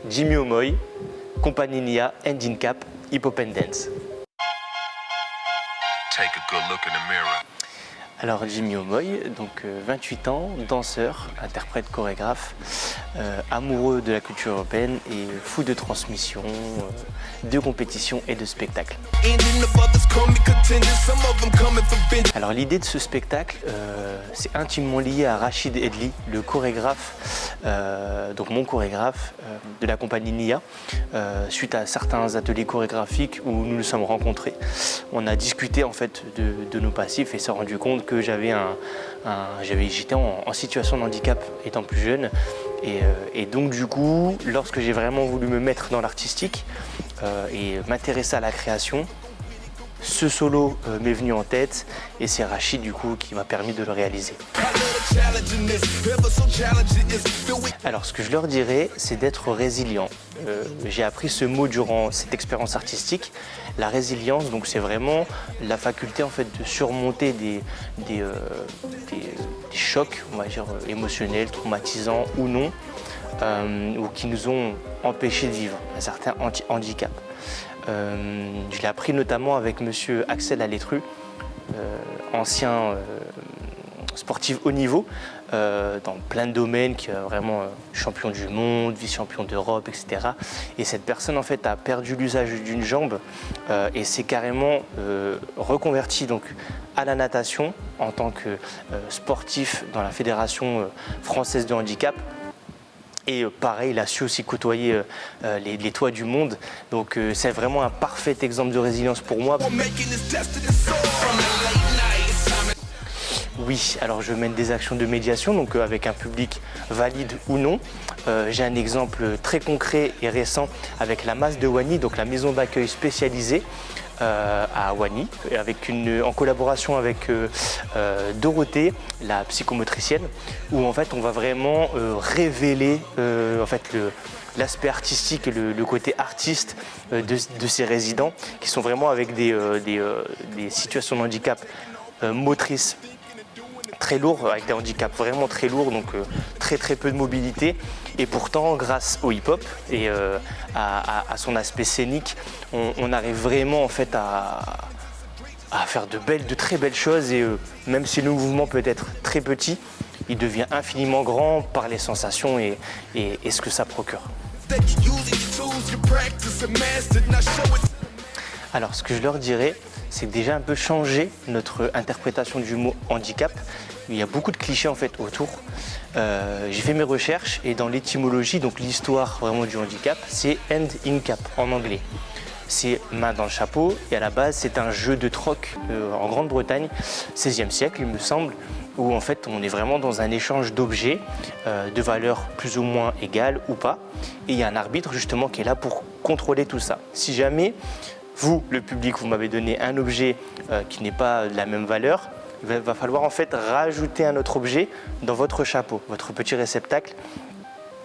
Jimmy Omoy, compagnie NIA, Hand in Cap, Hip Hop and Dance. Take a good look in the mirror. Alors Jimmy Omoy, donc 28 ans, danseur, interprète, chorégraphe, amoureux de la culture européenne et fou de transmission, de compétition et de spectacle. Alors l'idée de ce spectacle, c'est intimement lié à Rachid Edli, le chorégraphe, donc mon chorégraphe de la compagnie NIA. Suite à certains ateliers chorégraphiques où nous nous sommes rencontrés, on a discuté en fait de nos passifs et s'est rendu compte que j'étais en situation de handicap étant plus jeune et donc du coup lorsque j'ai vraiment voulu me mettre dans l'artistique et m'intéresser à la création, ce solo m'est venu en tête et c'est Rachid du coup qui m'a permis de le réaliser. Alors ce que je leur dirais, c'est d'être résilient. J'ai appris ce mot durant cette expérience artistique. La résilience, donc c'est vraiment la faculté en fait de surmonter des chocs, on va dire émotionnels, traumatisants ou non, ou qui nous ont empêchés de vivre un certain handicap. Je l'ai appris notamment avec monsieur Axel Alétru, ancien sportif haut niveau dans plein de domaines, qui est vraiment champion du monde, vice-champion d'Europe, etc. Et cette personne en fait a perdu l'usage d'une jambe et s'est carrément reconverti donc à la natation en tant que sportif dans la Fédération française de handicap. Et pareil, il a su aussi côtoyer les toits du monde. Donc c'est vraiment un parfait exemple de résilience pour moi. Oui, alors je mène des actions de médiation, donc avec un public valide ou non. J'ai un exemple très concret et récent avec la Masse de Wani, donc la maison d'accueil spécialisée à Wani, en collaboration avec Dorothée, la psychomotricienne, où en fait on va vraiment révéler en fait l'aspect artistique et le côté artiste de ces résidents qui sont vraiment avec des situations de handicap motrices très lourds, avec des handicaps vraiment très lourds, donc très peu de mobilité. Et pourtant, grâce au hip-hop et à son aspect scénique, on arrive vraiment en fait à faire de très belles choses. Et même si le mouvement peut être très petit, il devient infiniment grand par les sensations et ce que ça procure. Alors, ce que je leur dirais, c'est déjà un peu changer notre interprétation du mot handicap. Il y a beaucoup de clichés en fait autour. J'ai fait mes recherches et dans l'étymologie, donc l'histoire vraiment du handicap, c'est hand in cap en anglais. C'est main dans le chapeau et à la base c'est un jeu de troc en Grande-Bretagne, 16e siècle il me semble, où en fait on est vraiment dans un échange d'objets de valeur plus ou moins égale ou pas. Et il y a un arbitre justement qui est là pour contrôler tout ça. Si jamais vous, le public, vous m'avez donné un objet qui n'est pas de la même valeur, il va falloir en fait rajouter un autre objet dans votre chapeau, votre petit réceptacle,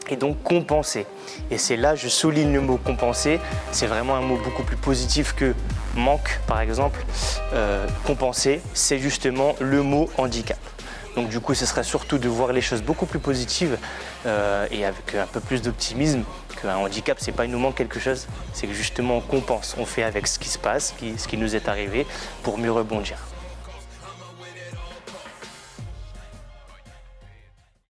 et donc compenser. Et c'est là, je souligne le mot compenser, c'est vraiment un mot beaucoup plus positif que manque par exemple. Compenser, c'est justement le mot handicap. Donc du coup, ce serait surtout de voir les choses beaucoup plus positives et avec un peu plus d'optimisme. Qu'un handicap, c'est pas il nous manque quelque chose, c'est que justement on compense, on fait avec ce qui se passe, ce qui nous est arrivé pour mieux rebondir.